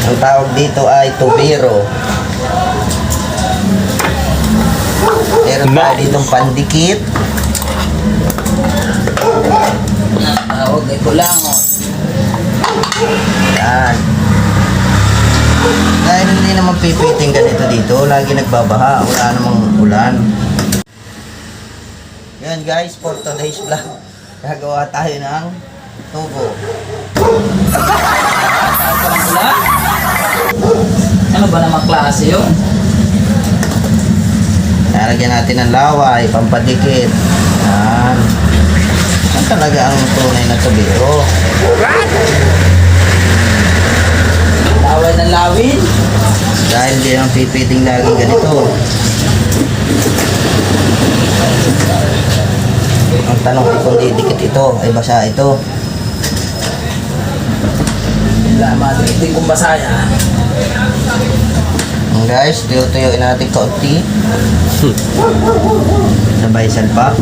Ang tawag dito ay tubero. Meron tayo ditong pandikit. Tawag ay kulangon. Yan. Dahil hindi naman pipiting ganito dito, lagi nagbabaha, wala namang ulan. Yan guys, for today's vlog, gagawa tayo ng tubo. Ano ba namang klase yun? Lalagyan natin ng laway, pampadikit. Yan. Yan talaga ang tunay na tubero. Laway ng lawin? Dahil hindi naman pipiting lagi ganito. Ang tanong ay kung didikit ito, ay basa ito. Laman, hindi kong basaya. Guys, tuyuyuin natin kaunti. Sabay salpak.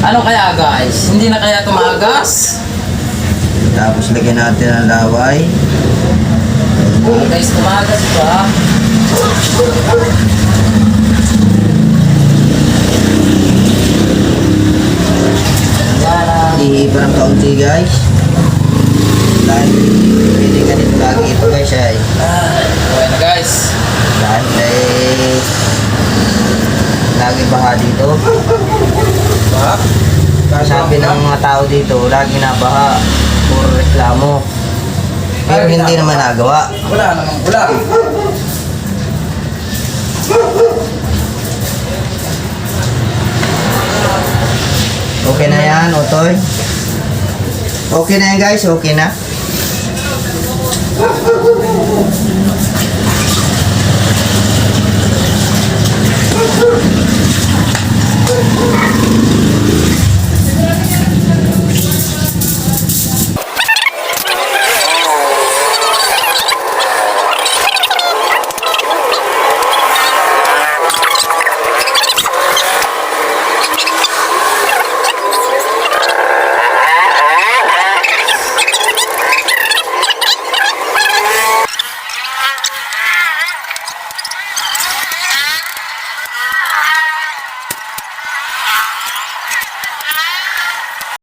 Ano kaya guys? Hindi na kaya tumagas? Tapos lagyan natin ang laway. Guys, tumagas ba? Ihipa ng kaunti guys. Dahil hindi ganito lagi ito guys ay. Okay na guys. Dahil ay lagi baha dito. Ba? Sabi ng mga tao dito, lagi na baha. Puro reklamo. Pero hindi naman nagawa. Wala namang ulan. Okay na yan, Otoy. Okay na yan guys, okay na.